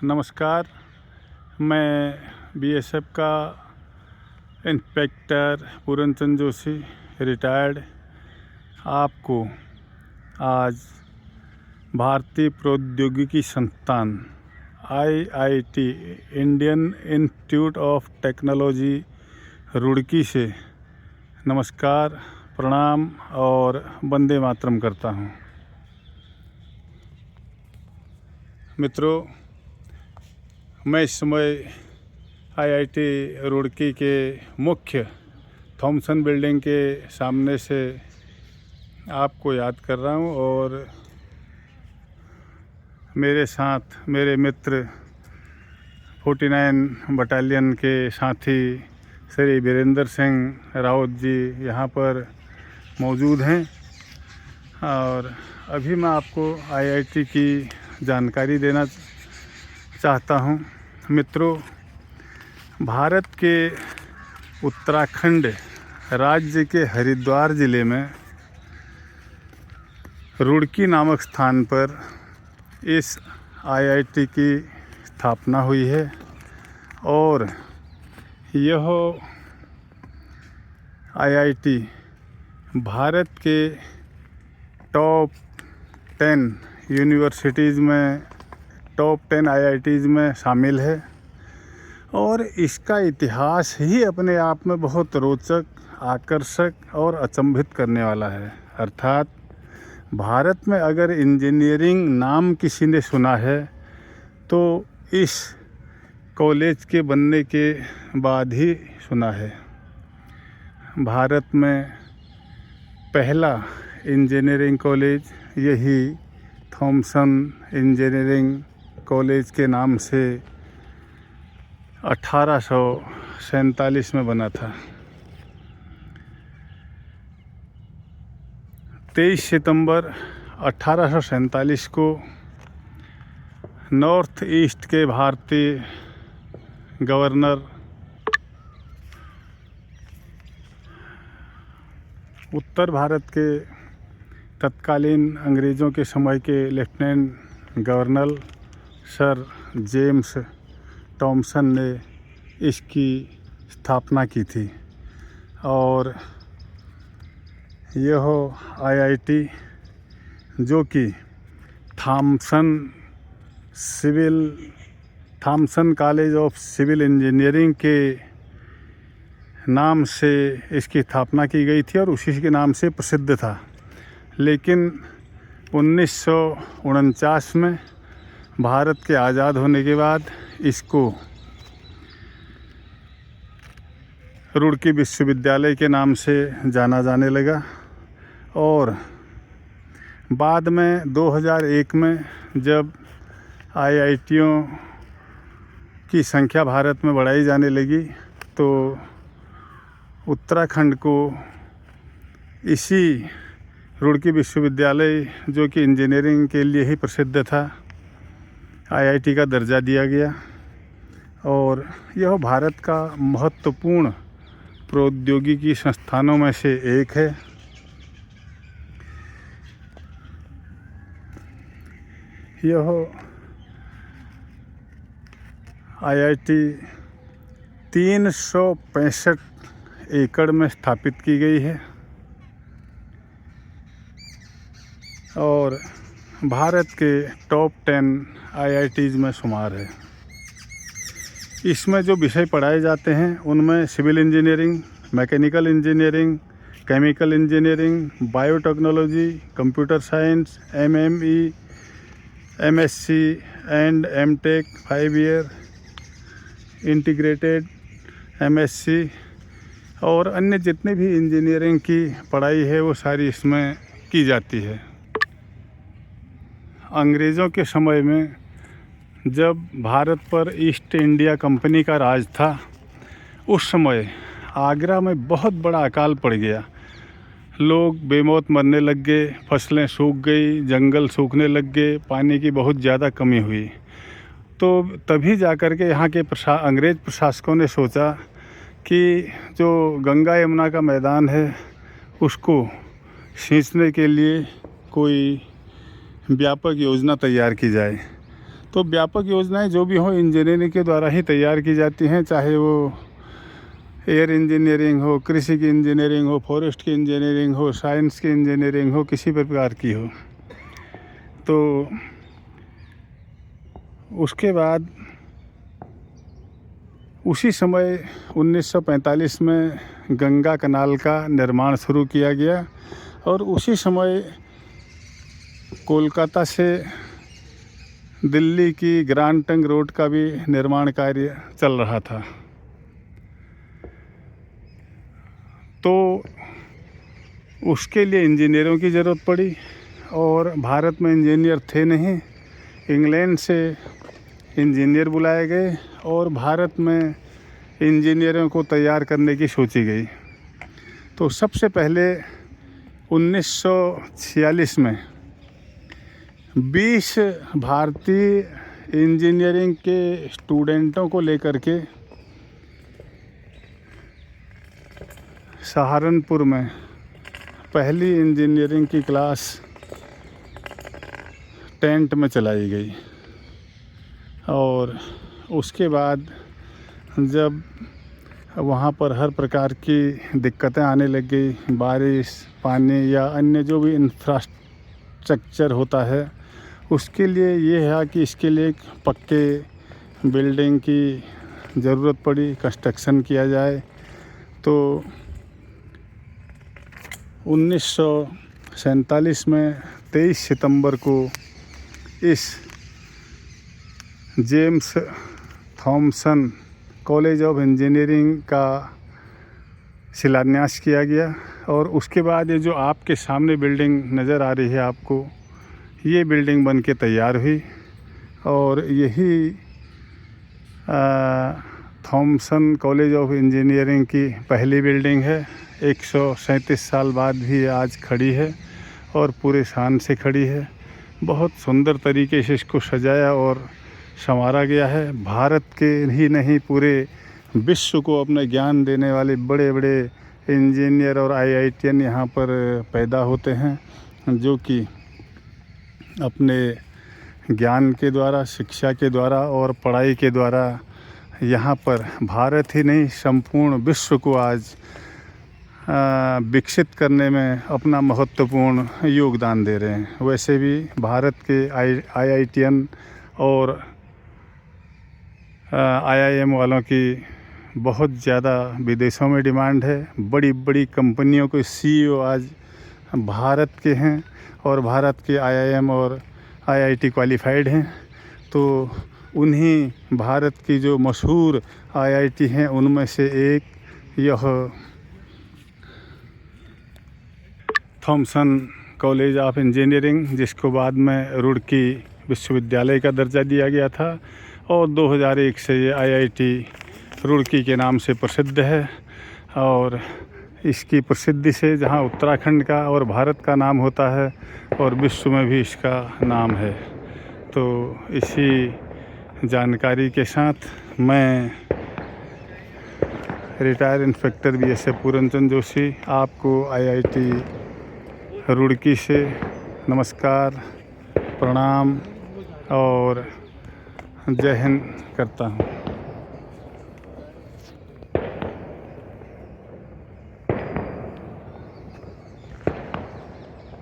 नमस्कार। मैं बीएसएफ का इंस्पेक्टर पूरनचंद जोशी रिटायर्ड आपको आज भारतीय प्रौद्योगिकी संस्थान IIT Indian institute of technology Roorkee से नमस्कार, प्रणाम और वंदे मातरम करता हूँ। मित्रों, मैं इस समय आईआईटी रुड़की के मुख्य थॉमसन बिल्डिंग के सामने से आपको याद कर रहा हूँ और मेरे साथ मेरे मित्र 49 बटालियन के साथी श्री वीरेंद्र सिंह रावत जी यहाँ पर मौजूद हैं और अभी मैं आपको आईआईटी की जानकारी देना चाहता हूँ। मित्रों, भारत के उत्तराखंड राज्य के हरिद्वार ज़िले में रुड़की नामक स्थान पर इस आईआईटी की स्थापना हुई है और यह आईआईटी भारत के टॉप 10 यूनिवर्सिटीज़ में टॉप 10 आईआईटीज़ में शामिल है और इसका इतिहास ही अपने आप में बहुत रोचक, आकर्षक और अचंभित करने वाला है। अर्थात भारत में अगर इंजीनियरिंग नाम किसी ने सुना है तो इस कॉलेज के बनने के बाद ही सुना है। भारत में पहला इंजीनियरिंग कॉलेज यही थॉमसन इंजीनियरिंग कॉलेज के नाम से 1847 में बना था। 23 सितंबर 1847 को नॉर्थ ईस्ट के भारतीय गवर्नर उत्तर भारत के तत्कालीन अंग्रेज़ों के समय के lieutenant governor sir James Thomson ने इसकी स्थापना की थी और यह आईआईटी जो कि Thomson College of Civil Engineering के नाम से इसकी स्थापना की गई थी और उसी के नाम से प्रसिद्ध था। लेकिन 1949 में भारत के आज़ाद होने के बाद इसको रुड़की विश्वविद्यालय के नाम से जाना जाने लगा और बाद में 2001 में जब आईआईटियों की संख्या भारत में बढ़ाई जाने लगी तो उत्तराखंड को इसी रुड़की विश्वविद्यालय जो कि इंजीनियरिंग के लिए ही प्रसिद्ध था, आईआईटी का दर्जा दिया गया और यह भारत का महत्वपूर्ण प्रौद्योगिकी संस्थानों में से एक है। यह आईआईटी 365 एकड़ में स्थापित की गई है और भारत के टॉप 10 आईआईटीज़ में शुमार है। इसमें जो विषय पढ़ाए जाते हैं उनमें civil engineering, mechanical engineering, chemical engineering, biotechnology, computer science, MME, MSc and MTech 5 year, integrated MSc और अन्य जितने भी इंजीनियरिंग की पढ़ाई है वो सारी इसमें की जाती है। अंग्रेज़ों के समय में जब भारत पर ईस्ट इंडिया कंपनी का राज था उस समय आगरा में बहुत बड़ा अकाल पड़ गया। लोग बेमौत मरने लग गए, फसलें सूख गई, जंगल सूखने लग गए, पानी की बहुत ज़्यादा कमी हुई। तो तभी जाकर के यहाँ के अंग्रेज़ प्रशासकों ने सोचा कि जो गंगा यमुना का मैदान है उसको सींचने के लिए कोई व्यापक योजना तैयार की जाए। तो व्यापक योजनाएं जो भी हों इंजीनियरिंग के द्वारा ही तैयार की जाती हैं, चाहे वो एयर इंजीनियरिंग हो, कृषि की इंजीनियरिंग हो, फॉरेस्ट की इंजीनियरिंग हो, साइंस की इंजीनियरिंग हो, किसी प्रकार की हो। तो उसके बाद उसी समय 1945 में गंगा कनाल का निर्माण शुरू किया गया और उसी समय कोलकाता से दिल्ली की ग्रांड ट्रंक रोड का भी निर्माण कार्य चल रहा था। तो उसके लिए इंजीनियरों की ज़रूरत पड़ी और भारत में इंजीनियर थे नहीं। इंग्लैंड से इंजीनियर बुलाए गए और भारत में इंजीनियरों को तैयार करने की सोची गई। तो सबसे पहले 1946 में 20 भारतीय इंजीनियरिंग के स्टूडेंटों को लेकर के सहारनपुर में पहली इंजीनियरिंग की क्लास टेंट में चलाई गई। और उसके बाद जब वहाँ पर हर प्रकार की दिक्कतें आने लग गई, बारिश, पानी या अन्य जो भी इंफ्रास्ट्रक्चर होता है, उसके लिए ये है कि इसके लिए एक पक्के बिल्डिंग की ज़रूरत पड़ी, कंस्ट्रक्शन किया जाए। तो 1947 में 23 सितंबर को इस James Thompson College of engineering का शिलान्यास किया गया। और उसके बाद ये जो आपके सामने बिल्डिंग नज़र आ रही है आपको, ये बिल्डिंग बन के तैयार हुई और यही थॉमसन कॉलेज ऑफ इंजीनियरिंग की पहली बिल्डिंग है। 137 साल बाद भी आज खड़ी है और पूरे शान से खड़ी है। बहुत सुंदर तरीके से इसको सजाया और संवारा गया है। भारत के ही नहीं पूरे विश्व को अपना ज्ञान देने वाले बड़े बड़े इंजीनियर और IITian यहाँ पर पैदा होते हैं, जो कि अपने ज्ञान के द्वारा, शिक्षा के द्वारा और पढ़ाई के द्वारा यहाँ पर भारत ही नहीं संपूर्ण विश्व को आज विकसित करने में अपना महत्वपूर्ण योगदान दे रहे हैं। वैसे भी भारत के IITian और IIM वालों की बहुत ज़्यादा विदेशों में डिमांड है। बड़ी बड़ी कंपनियों के CEO आज भारत के हैं और भारत के IIM और IIT क्वालिफाइड हैं। तो उन्हीं भारत की जो मशहूर IIT हैं उनमें से एक यह थॉमसन कॉलेज ऑफ इंजीनियरिंग, जिसको बाद में रुड़की विश्वविद्यालय का दर्जा दिया गया था और 2001 से ये IIT रुड़की के नाम से प्रसिद्ध है। और इसकी प्रसिद्धि से जहाँ उत्तराखंड का और भारत का नाम होता है और विश्व में भी इसका नाम है। तो इसी जानकारी के साथ मैं retire inspector BSF Puran Chand Joshi आपको IIT रुड़की से नमस्कार, प्रणाम और जय हिंद करता हूँ।